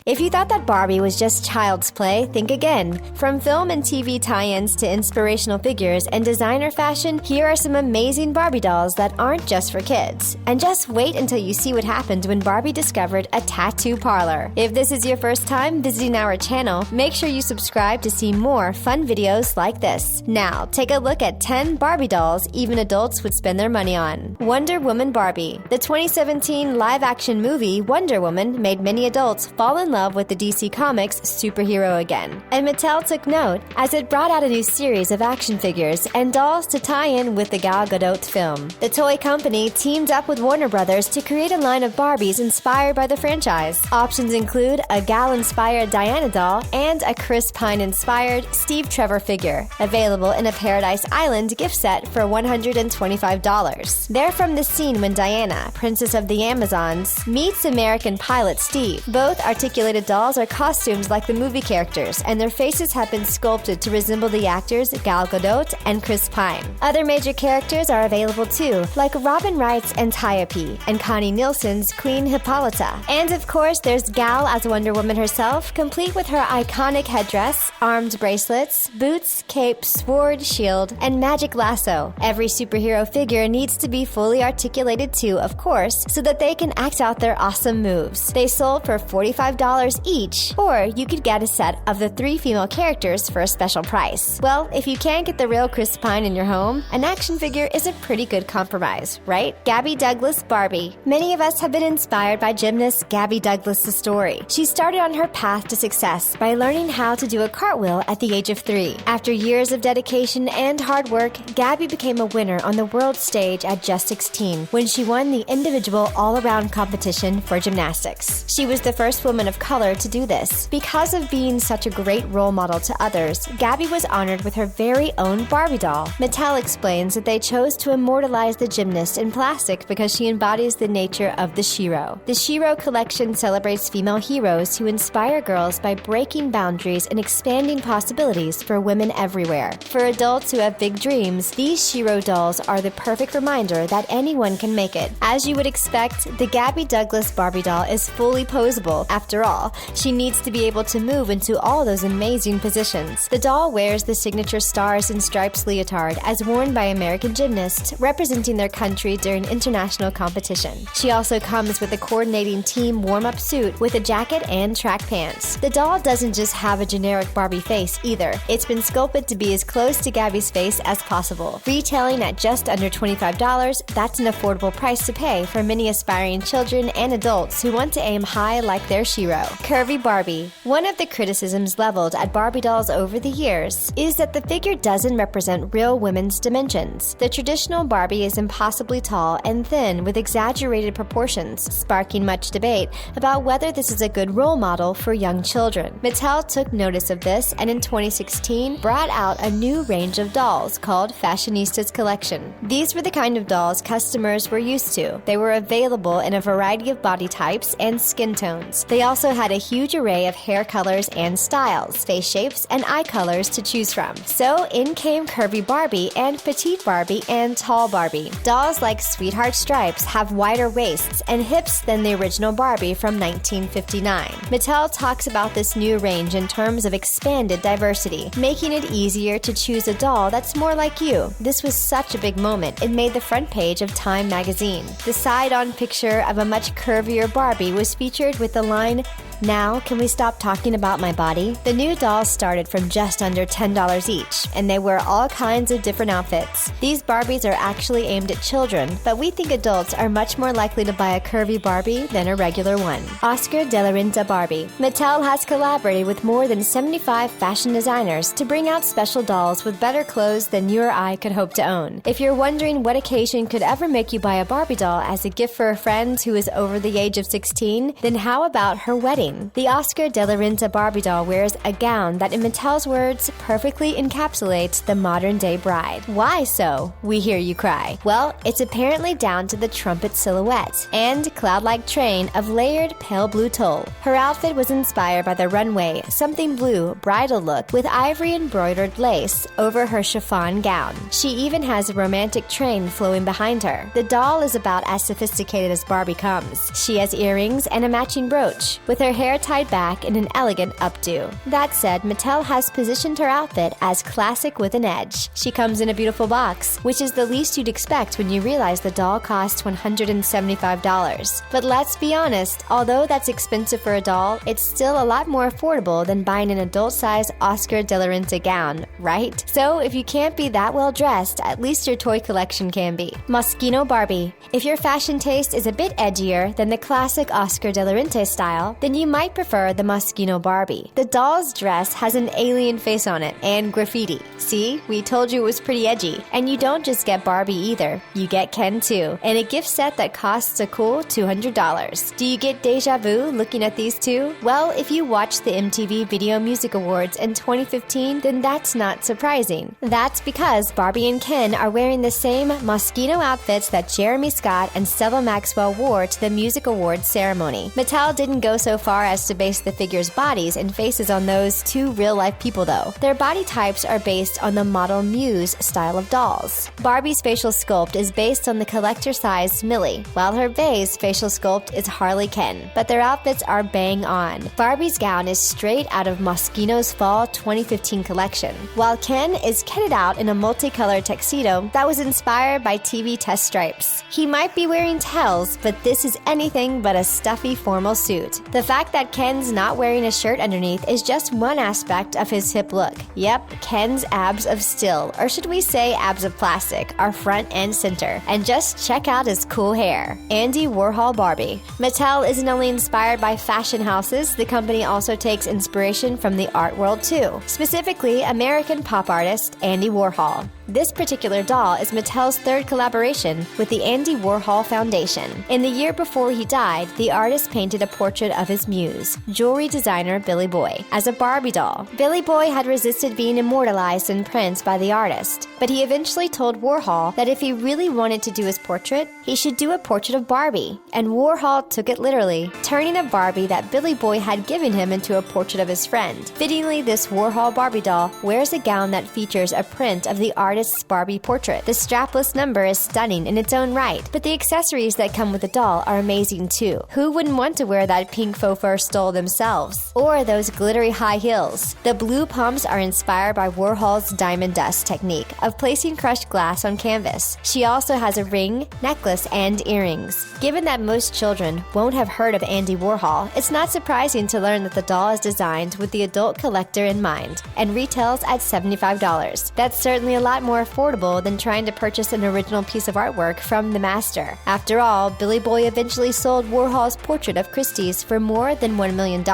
If you thought that Barbie was just child's play, think again. From film and TV tie-ins to inspirational figures and designer fashion, here are some amazing Barbie dolls that aren't just for kids. And just wait until you see what happened when Barbie discovered a tattoo parlor. If this is your first time visiting our channel, make sure you subscribe to see more fun videos like this. Now, take a look at 10 Barbie dolls even adults would spend their money on. Wonder Woman Barbie. The 2017 live-action movie Wonder Woman made many adults fall in love with the DC Comics superhero again. And Mattel took note as it brought out a new series of action figures and dolls to tie in with the Gal Gadot film. The toy company teamed up with Warner Brothers to create a line of Barbies inspired by the franchise. Options include a Gal-inspired Diana doll and a Chris Pine-inspired Steve Trevor figure, available in a Paradise Island gift set for $125. They're from the scene when Diana, Princess of the Amazons, meets American pilot Steve. Both articulated dolls are costumes like the movie characters, and their faces have been sculpted to resemble the actors Gal Gadot and Chris Pine. Other major characters are available too, like Robin Wright's Antiope and Connie Nielsen's Queen Hippolyta. And of course, there's Gal as Wonder Woman herself, complete with her iconic headdress, armed bracelets, boots, cape, sword, shield, and magic lasso. Every superhero figure needs to be fully articulated too, of course, so that they can act out their awesome moves. They sold for $45 each, or you could get a set of the 3 female characters for a special price. Well, if you can't get the real Chris Pine in your home, an action figure is a pretty good compromise, right? Gabby Douglas Barbie. Many of us have been inspired by gymnast Gabby Douglas' story. She started on her path to success by learning how to do a cartwheel at the age of 3. After years of dedication and hard work, Gabby became a winner on the world stage at just 16 when she won the individual all-around competition for gymnastics. She was the first woman of color to do this. Because of being such a great role model to others, Gabby was honored with her very own Barbie doll. Mattel explains that they chose to immortalize the gymnast in plastic because she embodies the nature of the Shero. The Shero collection celebrates female heroes who inspire girls by breaking boundaries and expanding possibilities for women everywhere. For adults who have big dreams, these Shero dolls are the perfect reminder that anyone can make it. As you would expect, the Gabby Douglas Barbie doll is fully posable. After all, she needs to be able to move into all those amazing positions. The doll wears the signature stars and stripes leotard as worn by American gymnasts representing their country during international competition. She also comes with a coordinating team warm-up suit with a jacket and track pants. The doll doesn't just have a generic Barbie face either. It's been sculpted to be as close to Gabby's face as possible. Retailing at just under $25, that's an affordable price to pay for many aspiring children and adults who want to aim high like their Shero. Curvy Barbie. One of the criticisms leveled at Barbie dolls over the years is that the figure doesn't represent real women's dimensions. The traditional Barbie is impossibly tall and thin with exaggerated proportions, sparking much debate about whether this is a good role model for young children. Mattel took notice of this and in 2016 brought out a new range of dolls called Fashionistas collection. These were the kind of dolls customers were used to. They were available in a variety of body types and skin tones. They also had a huge array of hair colors and styles, face shapes, and eye colors to choose from. So in came Curvy Barbie and Petite Barbie and Tall Barbie. Dolls like Sweetheart Stripes have wider waists and hips than the original Barbie from 1959. Mattel talks about this new range in terms of expanded diversity, making it easier to choose a doll that's more like you. This was such a big moment, it made the front page of Time magazine. The side-on picture of a much curvier Barbie was featured with the line, "Now, can we stop talking about my body?" The new dolls started from just under $10 each, and they wear all kinds of different outfits. These Barbies are actually aimed at children, but we think adults are much more likely to buy a curvy Barbie than a regular one. Oscar de la Renta Barbie. Mattel has collaborated with more than 75 fashion designers to bring out special dolls with better clothes than you or I could hope to own. If you're wondering what occasion could ever make you buy a Barbie doll as a gift for a friend who is over the age of 16, then how about her wedding? explain. The Oscar de la Renta Barbie doll wears a gown that, in Mattel's words, perfectly encapsulates the modern-day bride. Why so? We hear you cry. Well, it's apparently down to the trumpet silhouette and cloud-like train of layered pale blue tulle. Her outfit was inspired by the runway, something blue bridal look with ivory embroidered lace over her chiffon gown. She even has a romantic train flowing behind her. The doll is about as sophisticated as Barbie comes. She has earrings and a matching brooch, with her hair tied back in an elegant updo. That said, Mattel has positioned her outfit as classic with an edge. She comes in a beautiful box, which is the least you'd expect when you realize the doll costs $175. But let's be honest, although that's expensive for a doll, it's still a lot more affordable than buying an adult-sized Oscar de la Renta gown, right? So if you can't be that well dressed, at least your toy collection can be. Moschino Barbie. If your fashion taste is a bit edgier than the classic Oscar de la Renta style, then you might prefer the Moschino Barbie. The doll's dress has an alien face on it and graffiti. See, we told you it was pretty edgy. And you don't just get Barbie either. You get Ken too, and a gift set that costs a cool $200. Do you get deja vu looking at these two? Well, if you watched the MTV Video Music Awards in 2015, then that's not surprising. That's because Barbie and Ken are wearing the same Moschino outfits that Jeremy Scott and Stella Maxwell wore to the Music Awards ceremony. Mattel didn't go so far as to base the figures' bodies and faces on those two real-life people though. Their body types are based on the model Muse style of dolls. Barbie's facial sculpt is based on the collector-sized Millie, while her Bay's facial sculpt is Harley Ken. But their outfits are bang on. Barbie's gown is straight out of Moschino's Fall 2015 collection, while Ken is kitted out in a multicolored tuxedo that was inspired by TV test stripes. He might be wearing tails, but this is anything but a stuffy formal suit. The fact that Ken's not wearing a shirt underneath is just one aspect of his hip look. Yep, Ken's abs of steel, or should we say abs of plastic, are front and center. And just check out his cool hair. Andy Warhol Barbie. Mattel isn't only inspired by fashion houses, the company also takes inspiration from the art world too, specifically American pop artist Andy Warhol. This particular doll is Mattel's third collaboration with the Andy Warhol Foundation. In the year before he died, the artist painted a portrait of his muse, jewelry designer Billy Boy, as a Barbie doll. Billy Boy had resisted being immortalized in print by the artist, but he eventually told Warhol that if he really wanted to do his portrait, he should do a portrait of Barbie, and Warhol took it literally, turning a Barbie that Billy Boy had given him into a portrait of his friend. Fittingly, this Warhol Barbie doll wears a gown that features a print of the artist's Barbie portrait. The strapless number is stunning in its own right, but the accessories that come with the doll are amazing too. Who wouldn't want to wear that pink faux fur stole themselves? Or those glittery high heels? The blue pumps are inspired by Warhol's diamond dust technique of placing crushed glass on canvas. She also has a ring, necklace, and earrings. Given that most children won't have heard of Andy Warhol, it's not surprising to learn that the doll is designed with the adult collector in mind and retails at $75. That's certainly a lot more affordable than trying to purchase an original piece of artwork from the master. After all, Billy Boy eventually sold Warhol's portrait of Christie's for more than $1 million,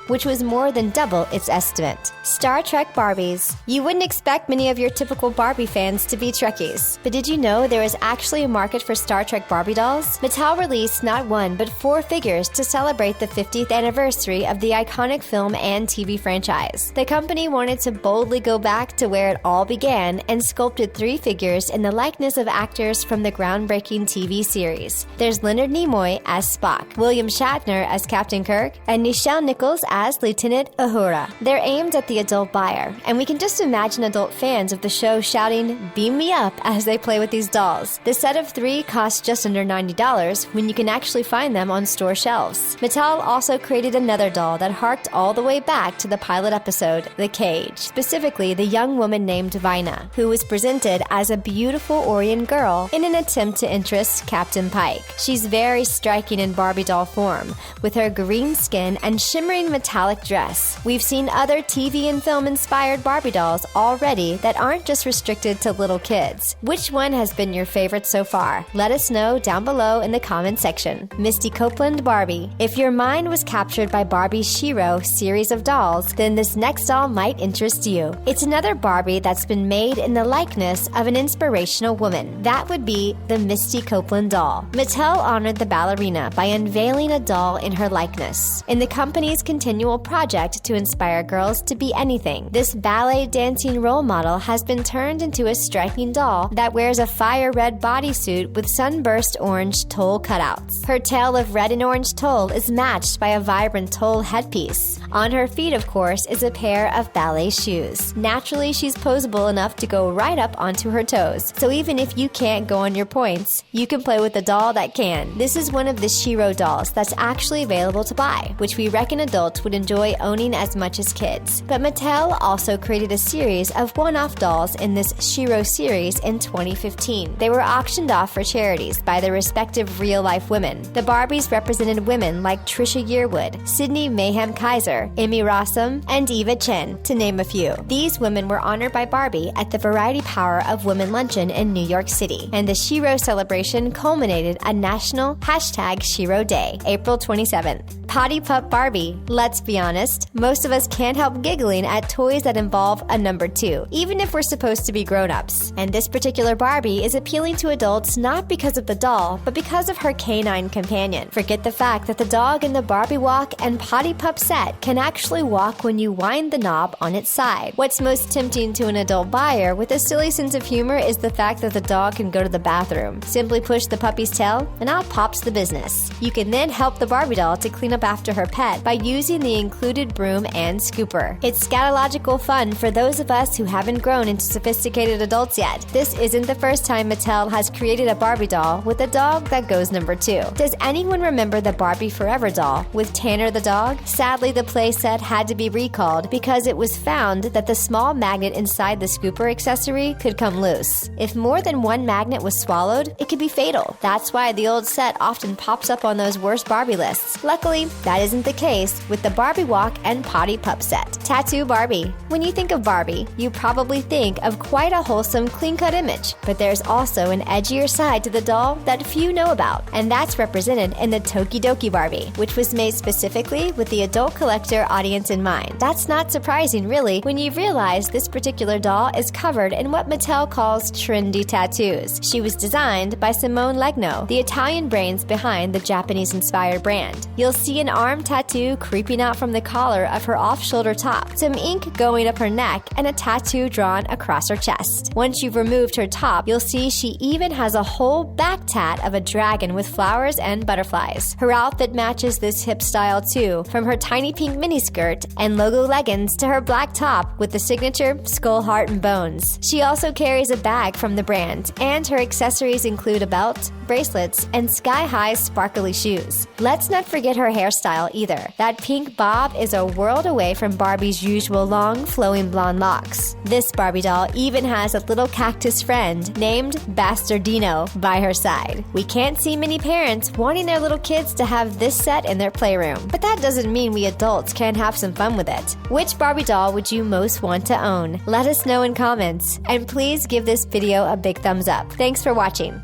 which was more than double its estimate. Star Trek Barbies. You wouldn't expect many of your typical Barbie fans to be Trekkies, but did you know there is actually a market for Star Trek Barbie dolls? Mattel released not one, but 4 figures to celebrate the 50th anniversary of the iconic film and TV franchise. The company wanted to boldly go back to where it all began and sculpted 3 figures in the likeness of actors from the groundbreaking TV series. There's Leonard Nimoy as Spock, William Shatner as Captain Kirk, and Nichelle Nichols as Lieutenant Uhura. They're aimed at the adult buyer, and we can just imagine adult fans of the show shouting, "Beam me up," as they play with these dolls. The set of 3 costs just under $90 when you can actually find them on store shelves. Mattel also created another doll that harked all the way back to the pilot episode, The Cage, specifically the young woman named Vina, who was presented as a beautiful Orient girl in an attempt to interest Captain Pike. She's very striking in Barbie doll form, with her green skin and shimmering metallic dress. We've seen other TV and film-inspired Barbie dolls already that aren't just restricted to little kids. Which one has been your favorite so far? Let us know down below in the comment section. Misty Copeland Barbie. If your mind was captured by Barbie's Shero series of dolls, then this next doll might interest you. It's another Barbie that's been made in the likeness of an inspirational woman. That would be the Misty Copeland doll. Mattel honored the ballerina by unveiling a doll in her likeness. In the company's continual project to inspire girls to be anything, this ballet dancing role model has been turned into a striking doll that wears a fire red bodysuit with sunburst orange tulle cutouts. Her tail of red and orange tulle is matched by a vibrant tulle headpiece. On her feet, of course, is a pair of ballet shoes. Naturally, she's posable enough to go right up onto her toes. So even if you can't go on your points, you can play with a doll that can. This is one of the Shero dolls that's actually available to buy, which we reckon adults would enjoy owning as much as kids. But Mattel also created a series of one-off dolls in this Shero series in 2015. They were auctioned off for charities by their respective real-life women. The Barbies represented women like Trisha Yearwood, Sydney Mayhem Kaiser, Emmy Rossum, and Eva Chen, to name a few. These women were honored by Barbie at the Variety Power of Women Luncheon in New York City, and the Shero celebration culminated a national #Shero Day, April 27th. Potty Pup Barbie. Let's be honest, most of us can't help giggling at toys that involve a number 2, even if we're supposed to be grown-ups. And this particular Barbie is appealing to adults not because of the doll, but because of her canine companion. Forget the fact that the dog in the Barbie Walk and Potty Pup set can actually walk when you wind the knob on its side. What's most tempting to an adult buyer with a silly sense of humor is the fact that the dog can go to the bathroom. Simply push the puppy's tail, and out pops the business. You can then help the Barbie doll to clean up after her pet by using the included broom and scooper. It's scatological fun for those of us who haven't grown into sophisticated adults yet. This isn't the first time Mattel has created a Barbie doll with a dog that goes number 2. Does anyone remember the Barbie Forever doll with Tanner the dog? Sadly, the playset had to be recalled because it was found that the small magnet inside the scooper accessory could come loose. If more than one magnet was swallowed, it could be fatal. That's why the old set often pops up on those worst Barbie lists. Luckily, that isn't the case with the Barbie Walk and Potty Pup set. Tattoo Barbie. When you think of Barbie, you probably think of quite a wholesome, clean-cut image, but there's also an edgier side to the doll that few know about, and that's represented in the Tokidoki Barbie, which was made specifically with the adult collector audience in mind. That's not surprising, really, when you realize this particular doll is covered in what Mattel calls trendy tattoos. She was designed by Simone Legno, the Italian brains behind the Japanese-inspired brand. You'll see an arm tattoo creeping out from the collar of her off-shoulder top, some ink going up her neck, and a tattoo drawn across her chest. Once you've removed her top, you'll see she even has a whole back tat of a dragon with flowers and butterflies. Her outfit matches this hip style too, from her tiny pink miniskirt and logo leggings to her black top with the signature skull, heart, and bones. She also carries a bag from the brand, and her accessories include a belt, bracelets, and sky-high sparkly shoes. Let's not forget her hairstyle either. That pink bob is a world away from Barbie's usual long, flowing blonde locks. This Barbie doll even has a little cactus friend named Bastardino by her side. We can't see many parents wanting their little kids to have this set in their playroom, but that doesn't mean we adults can't have some fun with it. Which Barbie doll would you most want to own? Let us know in comments, and please give this video a big thumbs up. Thanks for watching.